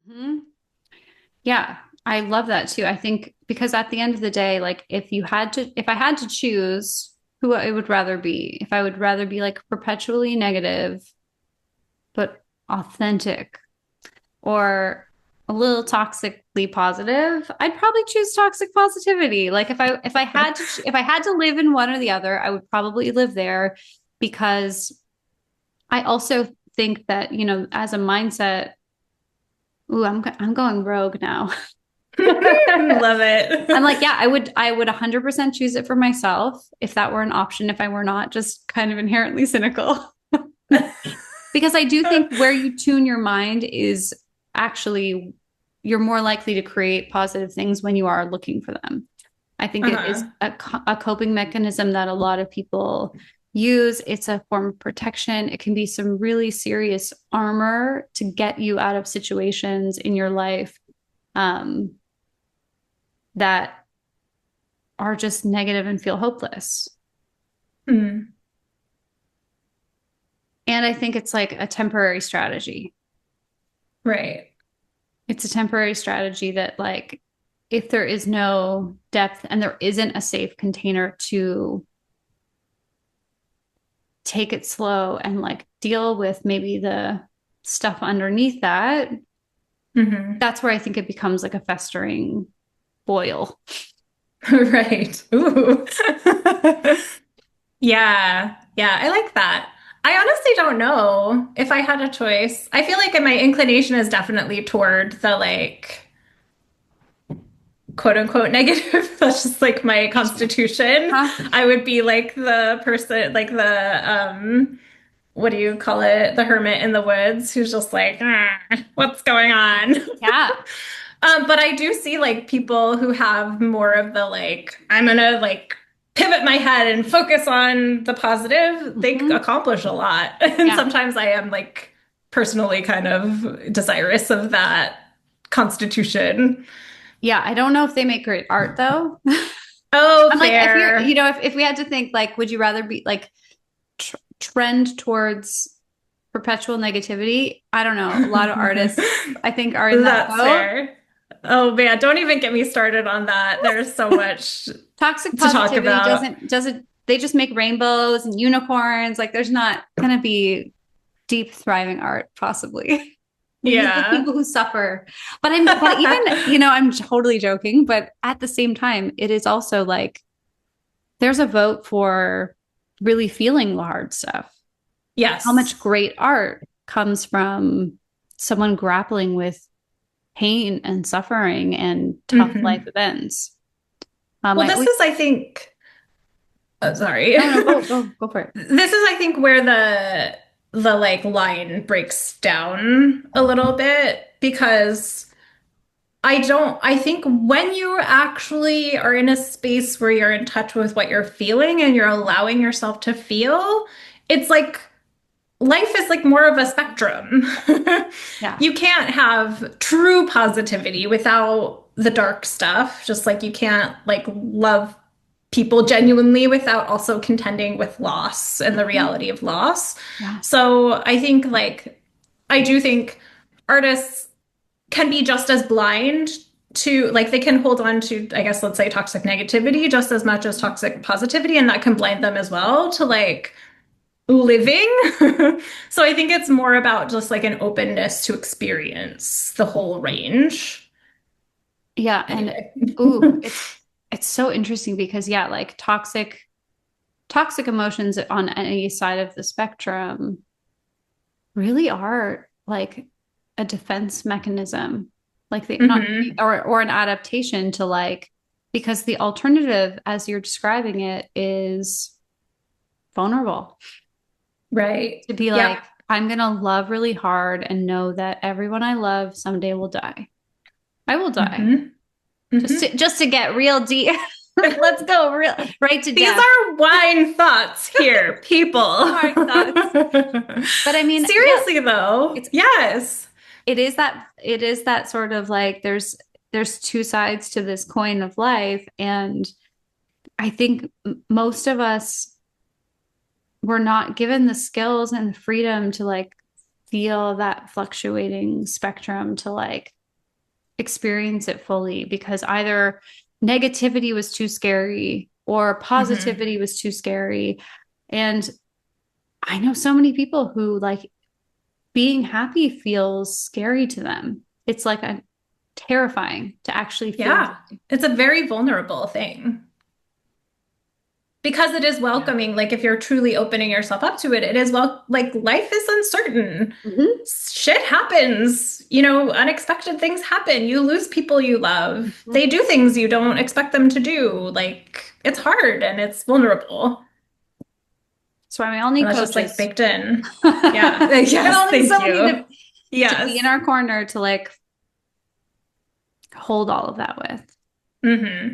Mhm. Yeah, I love that too. I think because at the end of the day, like if I had to choose who I would rather be, if I would rather be like perpetually negative but authentic or a little toxically positive, I'd probably choose toxic positivity. Like if I had to live in one or the other, I would probably live there because I also think that, as a mindset, ooh, I'm going rogue now. Love I'm like, it. yeah, I would 100% choose it for myself if that were an option, if I were not just kind of inherently cynical. Because I do think where you tune your mind is actually you're more likely to create positive things when you are looking for them. I think it is Uh-huh. a coping mechanism that a lot of people use. It's a form of protection. It can be some really serious armor to get you out of situations in your life um, that are just negative and feel hopeless. Mm, And I think it's like a temporary strategy. right. It's a temporary strategy that, like, if there is no depth and there isn't a safe container to take it slow and like deal with maybe the stuff underneath that, Hmm. that's where I think it becomes like a festering boil. Right. Ooh. Yeah. Yeah, I like that. I honestly don't know if I had a choice. I feel like my inclination is definitely toward the like quote unquote negative. That's just like my Me too. constitution. Huh? I would be like the person, like what do you call it? The hermit in the woods who's just like, "Ah, what's going on?" Yeah. But I do see like people who have more of the like, I'm gonna like pivot my head and focus on the positive. They Hmm. accomplish a lot. And Yeah. sometimes I am like personally kind of desirous of that constitution. Yeah. I don't know if they make great art though. Oh, I'm like, if you're, fair. if we had to think, like, would you rather be like trend towards perpetual negativity? I don't know. A lot of artists, I think, are in that That's boat. fair. Oh man, don't even get me started on that. There's so much Toxic to talk positivity about. doesn't they just make rainbows and unicorns? Like there's not gonna be deep, thriving art, possibly. We need the Yeah. people who suffer. But even, I'm totally joking, but at the same time, it is also like there's a vote for really feeling the hard stuff. How Yes. much great art comes from someone grappling with pain and suffering and tough life Hmm. events. Well, I this always is, I think, sorry. no, no, go for it. This is, I think, where the like line breaks down a little bit because I think when you actually are in a space where you're in touch with what you're feeling and you're allowing yourself to feel, it's like life is like more of a spectrum. Yeah. You can't have true positivity without the dark stuff, just like you can't like love people genuinely without also contending with loss and the Mhm. reality of loss. Yeah. So I think like I do think artists can be just as blind to like they can hold on to I guess let's say toxic negativity just as much as toxic positivity and that can blind them as well to like living. So I think it's more about just like an openness to experience the whole range. Yeah. And Anyway. ooh, it's so interesting because yeah, like toxic emotions on any side of the spectrum really are like a defense mechanism. Like they not Hmm. or an adaptation to like because the alternative as you're describing it is vulnerable. Right. To be Yep. like, I'm gonna love really hard and know that everyone I love someday will die. I will die. Hmm. Hmm. Just to get real deep. Let's go real right to These death. are wine thoughts here, people. Hard thoughts. But I mean, yeah, Seriously though, it's yes. it is that sort of like there's two sides to this coin of life, and I think most of us were not given the skills and the freedom to like feel that fluctuating spectrum to like experience it fully because either negativity was too scary or Hmm. positivity was too scary. And I know so many people who like being happy feels scary to them. It's like a terrifying to actually feel Yeah, joy. it's a very vulnerable thing because it is Yeah. welcoming. Like if you're truly opening yourself up to it, it is well, like life is uncertain. Mhm. Shit happens, unexpected things happen. You lose people you love. Mhm. They do things you don't expect them to do. Like it's hard and it's vulnerable. That's why we all And need that's just like coaches. baked in. Yeah. We Yes, all need thank somebody you. to be in Yes. our corner to like hold all of that with. Hmm.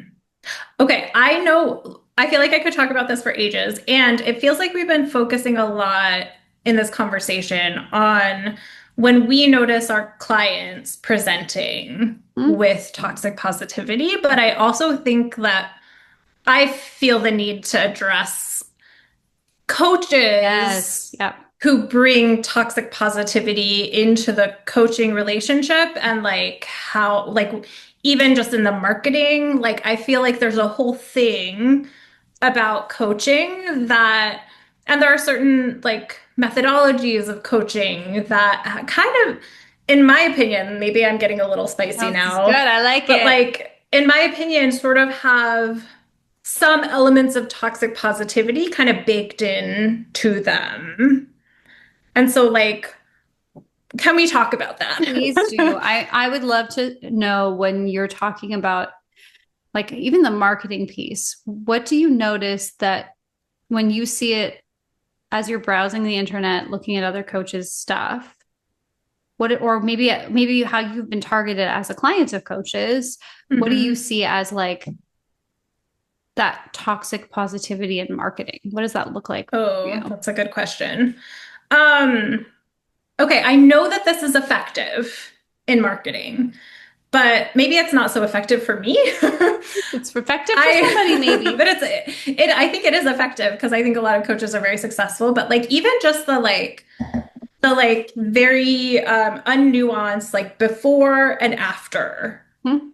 Okay, I know, I feel like I could talk about this for ages, and it feels like we've been focusing a lot in this conversation on when we notice our clients presenting Hmm? with toxic positivity, but I also think that I feel the need to address coaches Yes. Yep. who bring toxic positivity into the coaching relationship and like how like even just in the marketing like I feel like there's a whole thing about coaching that and there are certain like methodologies of coaching that kind of in my opinion maybe I'm getting a little spicy No, this is good. now I like but it. like in my opinion sort of have some elements of toxic positivity kind of baked in to them. And so, like, can we talk about Please do. that? I would love to know when you're talking about like even the marketing piece, what do you notice that when you see it as you're browsing the internet, looking at other coaches' stuff, or maybe how you've been targeted as a client of coaches, what do you Hmm. see as like that toxic positivity in marketing? What does that look like for Oh, you? that's a good question. Um, okay, I know that this is effective in marketing, but maybe it's not so effective for me. It's effective for somebody, But maybe. I think it is effective because I think a lot of coaches are very successful, but like even just the very unnuanced like before and after Hmm?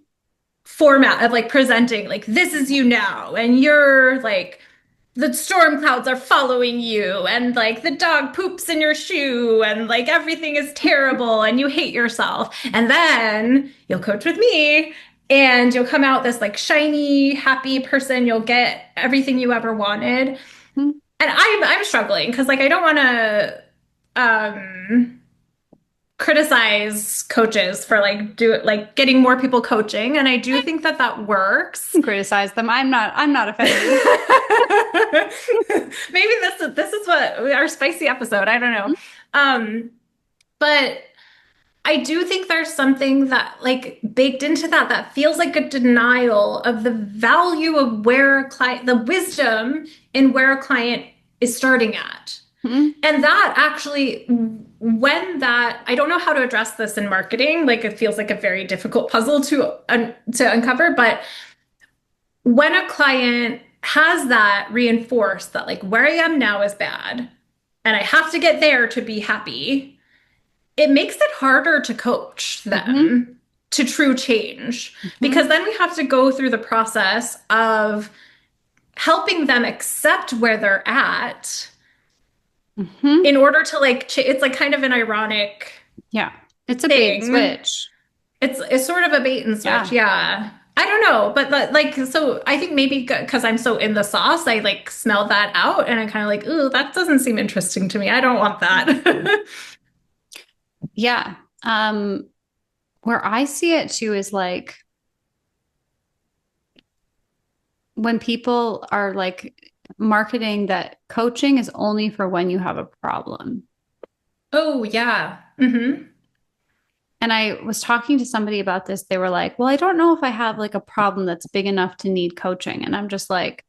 format of like presenting like this is you now and you're like the storm clouds are following you and like the dog poops in your shoe and like everything is terrible and you hate yourself and then you'll coach with me and you'll come out this like shiny happy person you'll get everything you ever wanted and Hmm? I'm struggling because like I don't want to um criticize coaches for like getting more people coaching and I do think that that works. Criticize them. I'm not offended. Maybe this is what our spicy episode, I don't know. Um but I do think there's something that like baked into that feels like a denial of the value of where a client the wisdom in where a client is starting at. Hmm? And that actually, when that, I don't know how to address this in marketing. Like it feels like a very difficult puzzle to uncover. But when a client has that reinforced that like where I am now is bad, and I have to get there to be happy, it makes it harder to coach Hmm? them to true change Hmm? because then we have to go through the process of helping them accept where they're at in Hmm? order to like it's like kind of an ironic Yeah. It's a bait and thing. switch. It's sort of a bait and switch. Yeah. Yeah. I don't know, but like so I think maybe because I'm so in the sauce, I like smell that out and I'm kind of like, ooh, that doesn't seem interesting to me. I don't want that. Yeah. Where I see it too is like when people are like marketing that coaching is only for when you have a problem. Oh, yeah. Hmm. And I was talking to somebody about this. They were like, well, I don't know if I have like a problem that's big enough to need coaching. And I'm just like,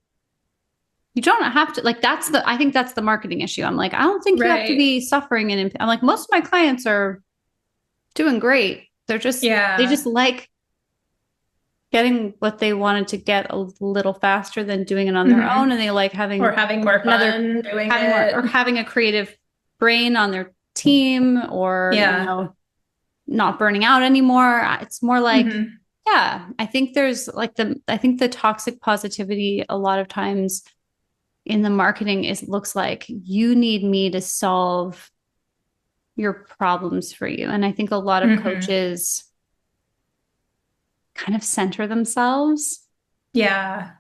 you don't have to, like, I think that's the marketing issue. I'm like, I don't think you have to Right. be suffering. And I'm like, most of my clients are doing great. They Yeah. just like getting what they wanted to get a little faster than doing it on their Hmm. own. And they like Or having having more another, fun doing having more, or it. having a creative brain on their team or, Yeah. not burning out anymore. It's more like, Hmm. yeah, I think there's like I think the toxic positivity a lot of times in the marketing is looks like you need me to solve your problems for you. And I think a lot of Hmm. coaches kind of center themselves Yeah.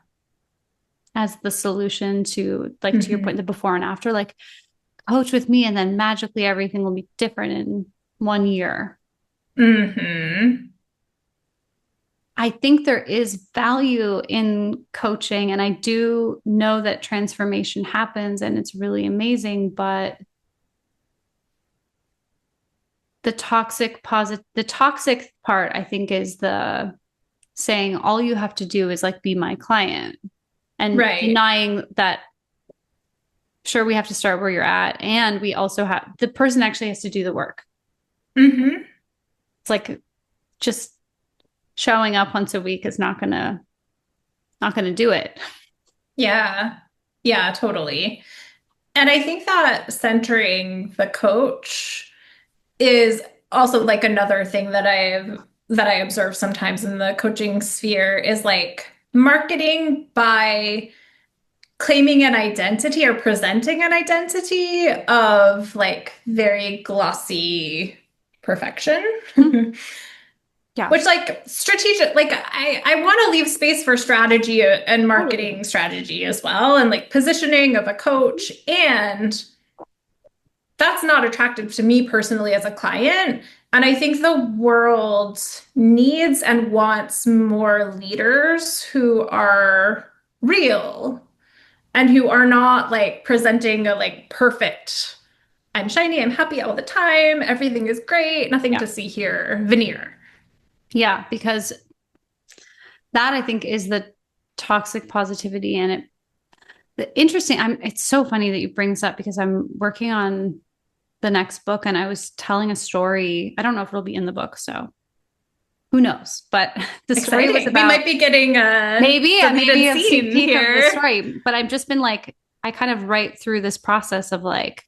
as the solution to, like, to your point, Hmm. the before and after, like, coach with me and then magically everything will be different in 1 year. Hmm. I think there is value in coaching, and I do know that transformation happens and it's really amazing, but the toxic part I think is the saying all you have to do is like be my client, and Right. denying that, sure, we have to start where you're at, and we also have the person actually has to do the work. Hmm. It's like just showing up once a week is not gonna do it. Yeah. Yeah, totally. And I think that centering the coach is also like another thing that I observe sometimes in the coaching sphere is like marketing by claiming an identity or presenting an identity of like very glossy perfection. Yeah, Which like strategic, like I want to leave space for strategy and totally. marketing strategy as well, and like positioning of a coach. And that's not attractive to me personally as a client. And I think the world needs and wants more leaders who are real and who are not like presenting a like perfect, I'm shiny, I'm happy all the time, everything is great, nothing Yeah. to see here veneer. Yeah, because that I think is the toxic positivity. And the interesting, it's so funny that you bring this up because I'm working on the next book and I was telling a story. I don't know if it'll be in the book, so who knows? But the story was Exciting. We about, might be getting a maybe, deleted maybe a sneak scene peek of the here. story. But I've just been like, I kind of write through this process of like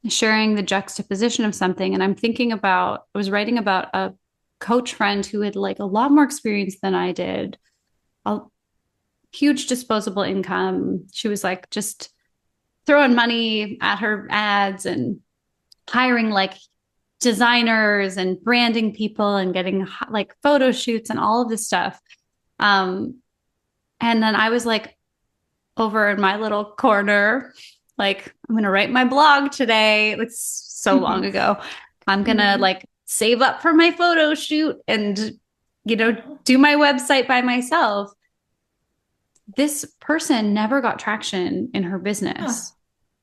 sharing the juxtaposition of something. And I'm thinking about, I was writing about a coach friend who had like a lot more experience than I did, a huge disposable income. She was like just throwing money at her ads and hiring like designers and branding people and getting like photo shoots and all of this stuff. Um, and then I was like over in my little corner, like, I'm going to write my blog today. It's so long Mhm. ago. I'm going to Mhm. like save up for my photo shoot and, you know, Oh. do my website by myself. This person never got traction in her Huh. business.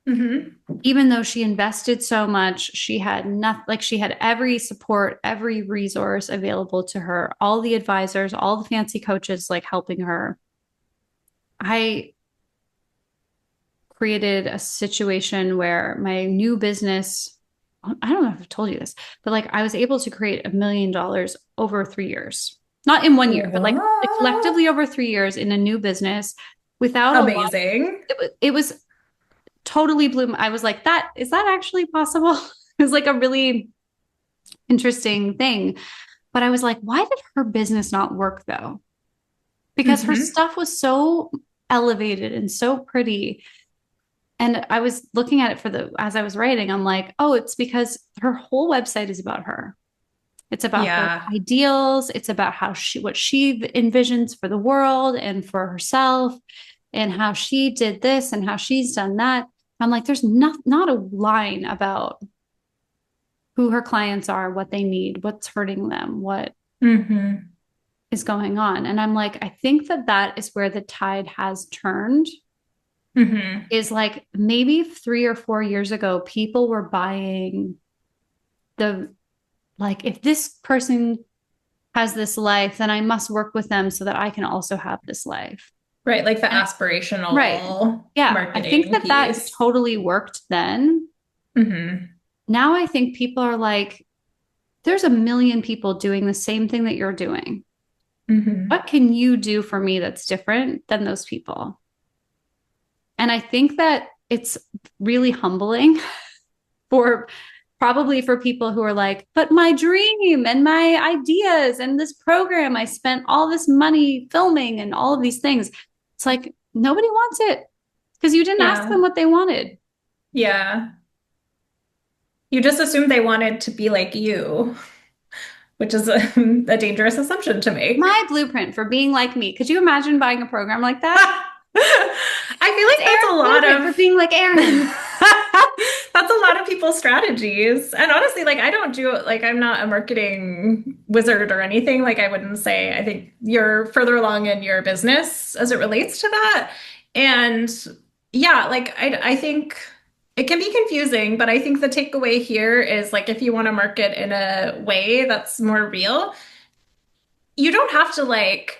Mhm. Even though she invested so much, she had nothing, like she had every support, every resource available to her, all the advisors, all the fancy coaches like helping her. I created a situation where my new business, I don't know if I've told you this, but like I was able to create $1 million over 3 years. Not in 1 year, but like What? collectively over 3 years in a new business without a lot. Amazing. It was totally blew. I was like, that is that actually possible? It was like a really interesting thing. But I was like, why did her business not work though? Because her Mhm. stuff was so elevated and so pretty. And I was looking at it as I was writing, I'm like, oh, it's because her whole website is about her. It's about her Yeah. ideals. It's about what she envisions for the world and for herself, and how she did this and how she's done that. I'm like, there's not a line about who her clients are, what they need, what's hurting them, what Mhm. is going on. And I'm like, I think that that is where the tide has turned. Mhm. Is like maybe 3 or 4 years ago, people were buying the, like, if this person has this life, then I must work with them so that I can also have this life. Right, like the And right. aspirational Yeah. I think marketing that that piece. totally worked then. Mhm. Now I think people are like, there's a million people doing the same thing that you're doing. Mhm. What can you do for me that's different than those people? And I think that it's really humbling for probably for people who are like, but my dream and my ideas and this program, I spent all this money filming and all of these things. It's like, nobody wants it because you didn't ask them Yeah. what they wanted. Yeah. You just assumed they wanted to be like you, which is a dangerous assumption to make. My blueprint for being like me. Could you imagine buying a program like that? I feel It's like that's a Erin's lot blueprint for of being like Erin. that's a lot of people's strategies. And honestly, like I don't do like I'm not a marketing wizard or anything. Like I wouldn't say I think you're further along in your business as it relates to that. And yeah, like I think it can be confusing, but I think the takeaway here is like if you want to market in a way that's more real, you don't have to like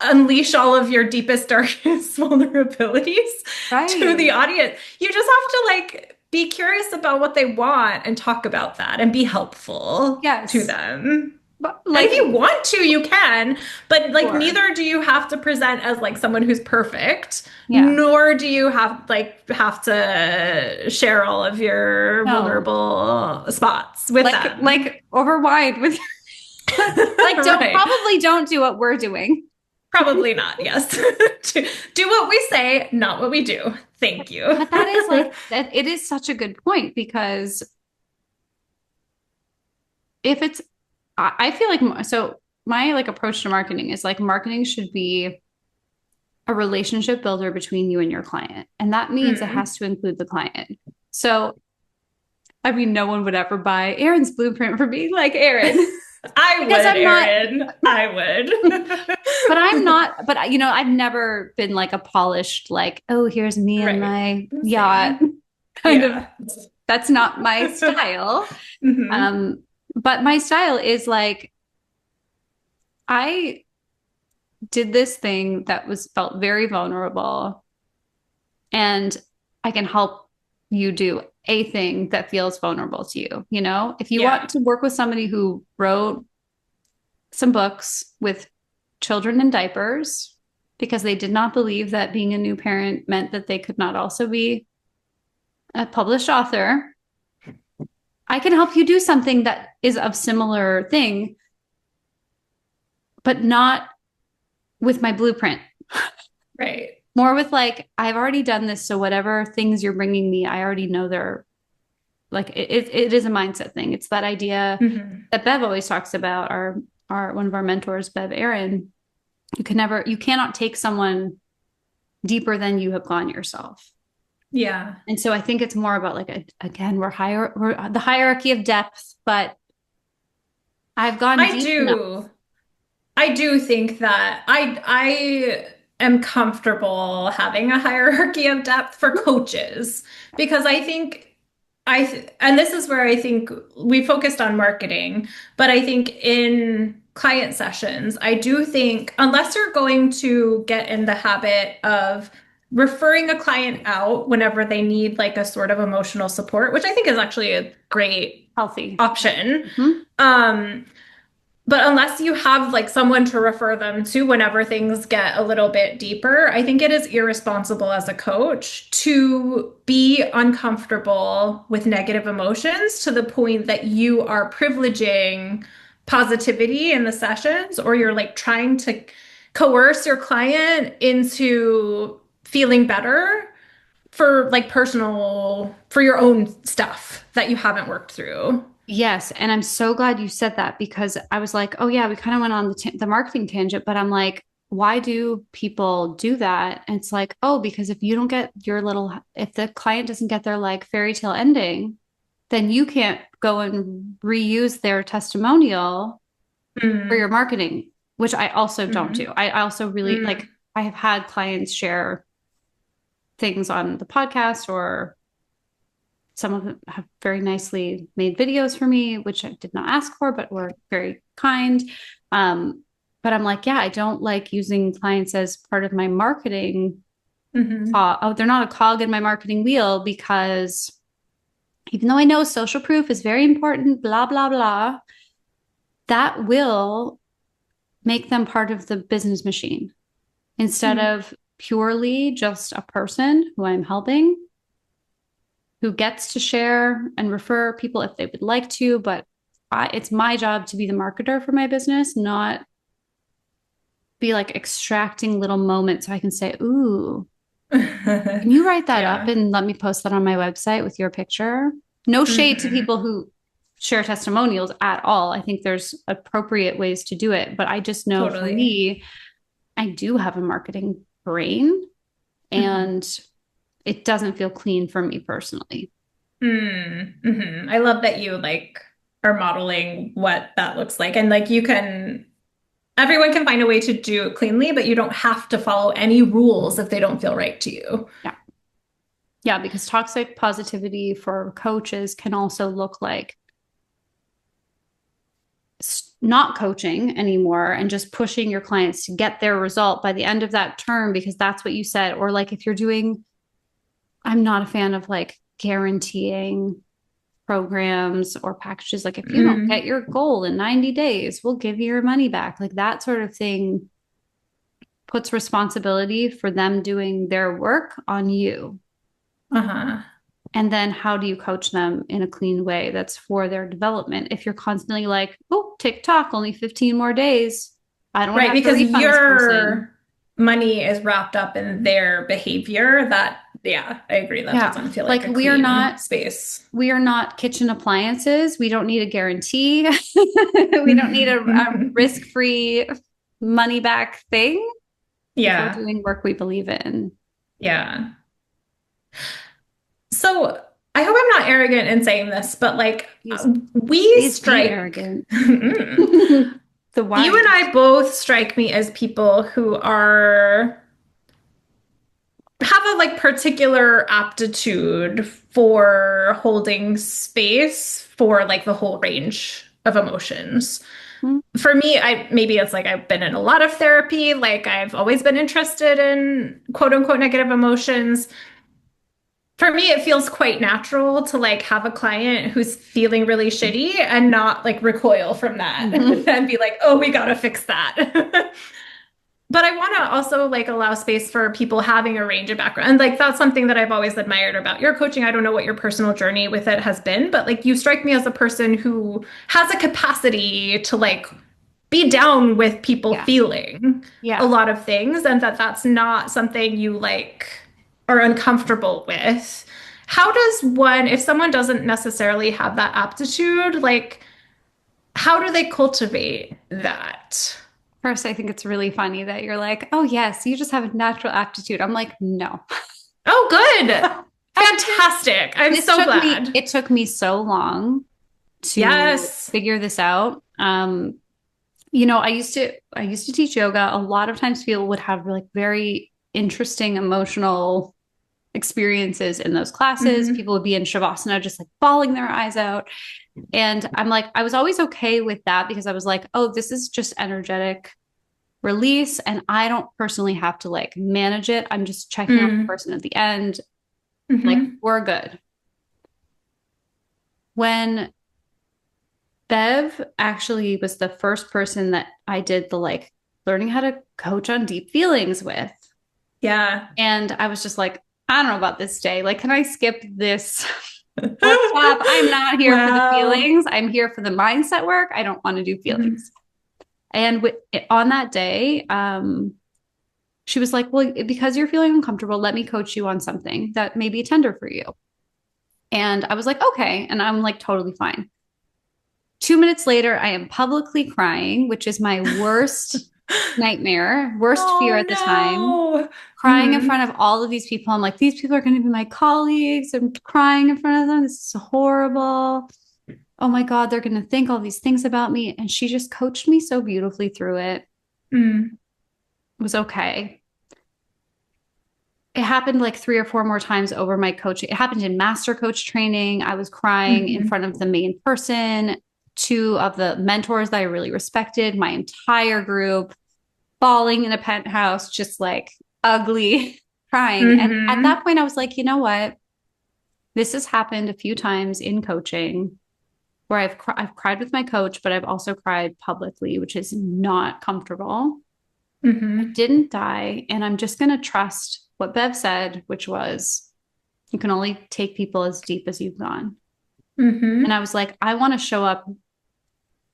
unleash all of your deepest, darkest vulnerabilities to the Right. audience. You just have to like be curious about what they want and talk about that and be helpful to Yes. them. But And if like, you want to, you can, but like sure. neither do you have to present as like someone who's perfect, Yeah. nor do you have to share all of your No. vulnerable spots with them. Like over wide with like Right. don't do what we're doing. Probably not, yes. Do what we say, not what we do. Thank you. But that is like that it is such a good point because if it's I feel like so my like approach to marketing is like marketing should be a relationship builder between you and your client. And that means it Mm. has to include the client. So I mean, no one would ever buy Erin's blueprint for being like Erin I because would, I'm not, Erin. I would. but I'm not, but you know, I've never been like a polished, like, oh, here's me and Right. my yacht Same. kind of, Yeah. that's not my style. Hmm. Um, but my style is like, I did this thing that was felt very vulnerable and I can help you do a thing that feels vulnerable to you. You know, if you want Yeah. to work with somebody who wrote some books with children in diapers because they did not believe that being a new parent meant that they could not also be a published author, I can help you do something that is of similar thing, but not with my blueprint. Right. More with like, I've already done this. So whatever things you're bringing me, I already know they're like, it is a mindset thing. It's that idea Hmm. that Bev always talks about, one of our mentors, Bev Aaron. You cannot take someone deeper than you have gone yourself. Yeah. And so I think it's more about like, again, we're the hierarchy of depth, but I've gone I deep enough. do. I do think that I am comfortable having a hierarchy of depth for coaches because I think and this is where I think we focused on marketing, but I think in client sessions, I do think unless you're going to get in the habit of referring a client out whenever they need like a sort of emotional support, which I think is actually a great Healthy. option. Mm-hmm. Um, but unless you have like someone to refer them to whenever things get a little bit deeper, I think it is irresponsible as a coach to be uncomfortable with negative emotions to the point that you are privileging positivity in the sessions or you're like trying to coerce your client into feeling better for like personal, for your own stuff that you haven't worked through. Yes, and I'm so glad you said that because I was like, oh yeah, we kind of went on the marketing tangent, but I'm like, why do people do that? And it's like, oh, because if you don't get your little, if the client doesn't get their like fairy tale ending, then you can't go and reuse their testimonial for your Mm. marketing, which I also don't do. Mhm. I also really like, Mm. I have had clients share things on the podcast or some of them have very nicely made videos for me, which I did not ask for, but were very kind. But I'm like, yeah, I don't like using clients as part of my marketing. Mhm. Oh, they're not a cog in my marketing wheel because even though I know social proof is very important, blah, blah, blah, that will make them part of the business machine instead Mm. of purely just a person who I'm helping who gets to share and refer people if they would like to, but it's my job to be the marketer for my business, not be like extracting little moments so I can say, ooh, can you write that up Yeah, and let me post that on my website with your picture? No shade to hmm people who share testimonials at all. I think there's appropriate ways to do it, but I just know for totally. me, I do have a marketing brain hmm and it doesn't feel clean for me personally. Mm-hmm. I love that you like are modeling what that looks like. And like you can, everyone can find a way to do it cleanly, but you don't have to follow any rules if they don't feel right to you. Yeah. Yeah, because toxic positivity for coaches can also look like not coaching anymore and just pushing your clients to get their result by the end of that term because that's what you said. Or like if you're doing, I'm not a fan of like guaranteeing programs or packages. Like if you don't get Mm. your goal in 90 days, we'll give you your money back. Like that sort of thing puts responsibility for them doing their work on you. Uh-huh. And then how do you coach them in a clean way that's for their development? If you're constantly like, oh, TikTok, only 15 more days. I don't Right, have to because refund this person. your money is wrapped up in their behavior. That, yeah, I agree. That Yeah. doesn't feel like Like a clean space. we are not kitchen appliances. We don't need a guarantee. We don't need a risk-free money back thing if we're Yeah, doing work we believe in. yeah. So I hope I'm not arrogant in saying this, but like Please, we please be strike, arrogant. you The and wise. I both strike me as people who are have a like particular aptitude for holding space for like the whole range of emotions. For me, I maybe it's like I've been in a lot of therapy, like I've always been interested in quote unquote negative emotions. For me, it feels quite natural to like have a client who's feeling really shitty and not like recoil from that Mhm. and be like, "Oh, we gotta fix that." But I want to also like allow space for people having a range of background. And like that's something that I've always admired about your coaching. I don't know what your personal journey with it has been, but like you strike me as a person who has a capacity to like be down with people Yeah. feeling a Yeah. lot of things and that that's not something you like are uncomfortable with. How does one, if someone doesn't necessarily have that aptitude, like how do they cultivate that? First, I think it's really funny that you're like, oh, yes, you just have a natural aptitude. I'm like, no. Oh, good. Actually, Fantastic. I'm so glad. it took me so long to Yes. figure this out. You know, I used to teach yoga. A lot of times people would have like very interesting emotional experiences in those classes. hmm People would be in shavasana just like bawling their eyes out. And I'm like, I was always okay with that because I was like, oh, this is just energetic release. And I don't personally have to like manage it. I'm just checking on the mm person at the end. Like, hmm we're good. When Bev actually was the first person that I did the like learning how to coach on deep feelings with. Yeah. And I was just like, I don't know about this day. Like, can I skip this workshop? I'm not here for the Wow. feelings. I'm here for the mindset work. I don't want to do Mhm. feelings. And on that day, she was like, well, because you're feeling uncomfortable, let me coach you on something that may be tender for you. And I was like, okay. And I'm like, totally fine. 2 minutes later, I am publicly crying, which is my worst nightmare, worst fear Oh at the time. no. Crying in hmm front of all of these people. I'm like, these people are going to be my colleagues. I'm crying in front of them. This is horrible. Oh my God, they're going to think all these things about me. And she just coached me so beautifully through it. mm It was okay. It happened like 3 or 4 more times over my coaching. It happened in master coach training. I was crying in hmm front of the main person, two of the mentors that I really respected, my entire group, falling in a penthouse, just like ugly crying. And at hmm that point, I was like, you know what? This has happened a few times in coaching where I've cried with my coach, but I've also cried publicly, which is not comfortable. I hmm didn't die, and I'm just going to trust what Bev said, which was, You can only take people as deep as you've gone. And Mm-hmm. I was like, I want to show up.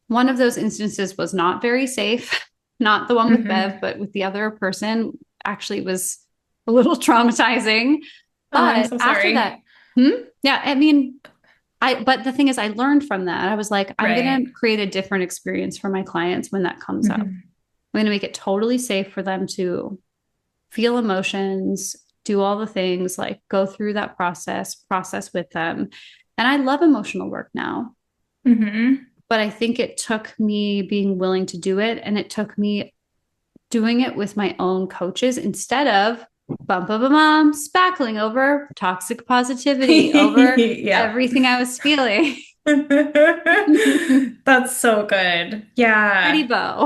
One of those instances was not very safe, not the one with Bev, Mm-hmm. but with the other person actually was a little traumatizing. Oh, I'm But so after that, sorry. yeah, I mean, but the thing is, I learned from that. I was like, I'm going Right. to create a different experience for my clients when that comes up. Mm-hmm. I'm going to make it totally safe for them to feel emotions, do all the things, like go through that process with them. And I love emotional work now, Mm-hmm. but I think it took me being willing to do it, and it took me doing it with my own coaches instead of bump of a mom spackling over toxic positivity over Yep. everything I was feeling. That's so good. Pretty Yeah. bow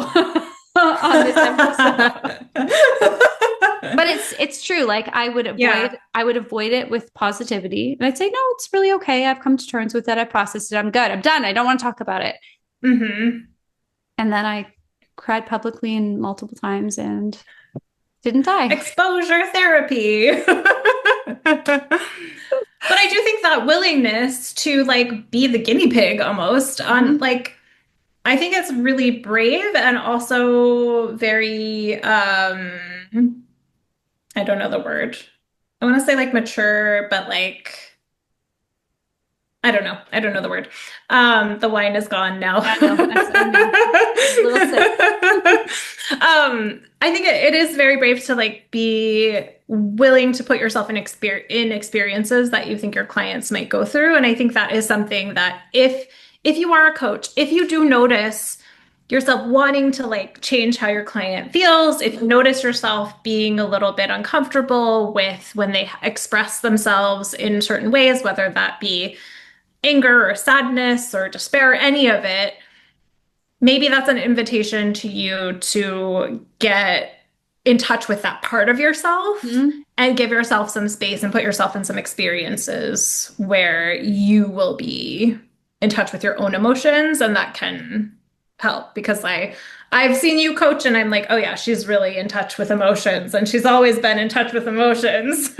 on this episode. But it's true. Like Yeah. I would avoid it with positivity. And I'd say, no, it's really okay. I've come to terms with it. I processed it. I'm good. I'm done. I don't want to talk about it. Hmm. And then I cried publicly and multiple times and didn't die. Exposure therapy. But I do think that willingness to like be the guinea pig almost on Mhm. like I think it's really brave and also very I don't know the word. I want to say like mature, but like I don't know. I don't know the word. The wine is gone now. Yeah, no, I know. A little sip. I think it is very brave to like be willing to put yourself in experiences that you think your clients might go through. And I think that is something that if you are a coach, if you do notice yourself wanting to like change how your client feels, if you notice yourself being a little bit uncomfortable with when they express themselves in certain ways, whether that be anger or sadness or despair, any of it, maybe that's an invitation to you to get in touch with that part of yourself Mhm. and give yourself some space and put yourself in some experiences where you will be in touch with your own emotions and that can help because I've seen you coach and I'm like, "Oh yeah, she's really in touch with emotions and she's always been in touch with emotions."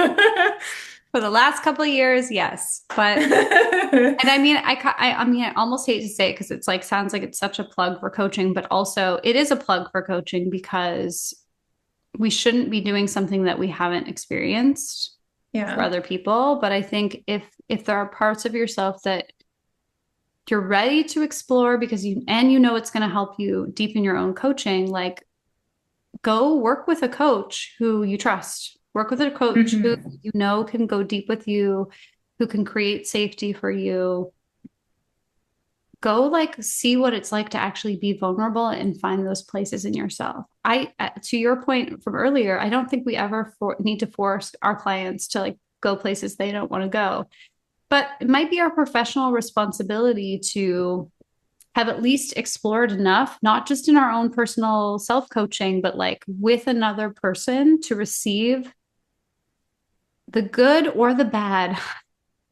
For the last couple of years, yes. But and I mean, I mean, I almost hate to say it because it's like sounds like it's such a plug for coaching, but also it is a plug for coaching because we shouldn't be doing something that we haven't experienced for Yeah. other people. But I think if there are parts of yourself that you're ready to explore because you know it's going to help you deepen your own coaching, like go work with a coach who you trust. Work with a coach who Hmm. you know can go deep with you, who can create safety for you. Go like see what it's like to actually be vulnerable and find those places in yourself. I to your point from earlier, I don't think we ever need to force our clients to like go places they don't want to go. But it might be our professional responsibility to have at least explored enough, not just in our own personal self coaching, but like with another person to receive the good or the bad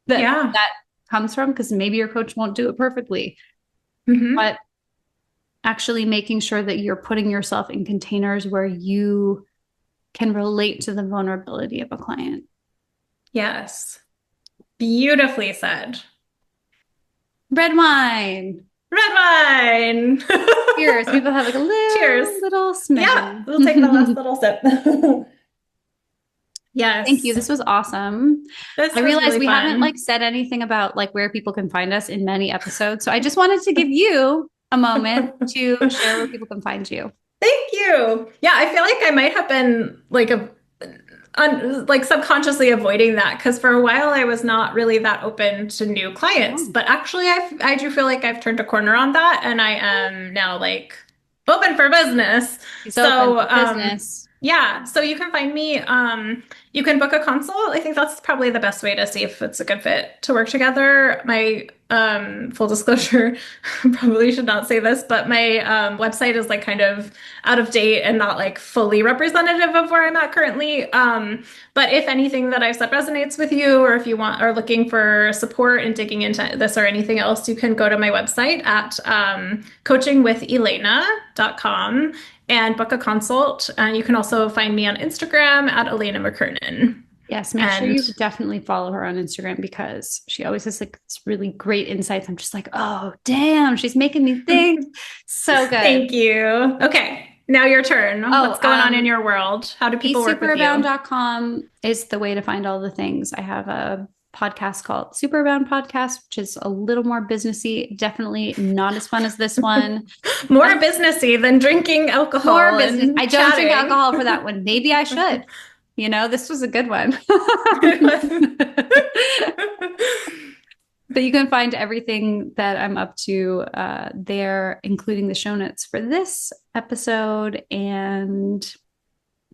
that Yeah. that comes from, because maybe your coach won't do it perfectly, Hmm. but actually making sure that you're putting yourself in containers where you can relate to the vulnerability of a client. Yes. Beautifully said. Red wine. Red wine. Cheers. People have like a Cheers. little Yeah, smidgen. we'll take the last little sip. Thank you. Yes, This was awesome. I this was realized really we haven't like fun. said anything about like where people can find us in many episodes. So I just wanted to give you a moment to share where people can find you. Thank you. Yeah, I feel like I might have been like like subconsciously avoiding that because for a while I was not really that open to new clients. Oh, But actually, I do feel like I've turned a corner on that, and I am now like open for business. she's open So, for business. yeah, so you can find me. You can book a consult. I think that's probably the best way to see if it's a good fit to work together. My full disclosure, probably should not say this, but my website is like kind of out of date and not like fully representative of where I'm at currently. But if anything that I've said resonates with you, or if you are looking for support in digging into this or anything else, you can go to my website at coachingwithelena.com and book a consult. And you can also find me on Instagram at Elena McKernan. Yes, make sure And you definitely follow her on Instagram because she always has like this really great insights. I'm just like, oh, damn, she's making me think. So good. thank you. Okay, now your turn. Oh, What's going on in your world? How do people work with you? BeSuperabound.com is the way to find all the things. I have a podcast called Superabound Podcast, which is a little more businessy, definitely not as fun as this one. More businessy than drinking More alcohol business. and I don't drink chatting. alcohol for that one. Maybe I should. This was a good one. But you can find everything that I'm up to there, including the show notes for this episode and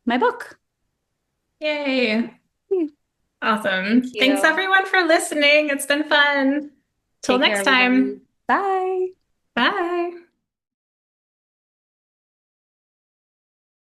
my book. Yay. Thank Awesome. Thanks you. everyone for listening. It's been fun. Till Take care, next time. everybody. Bye. Bye.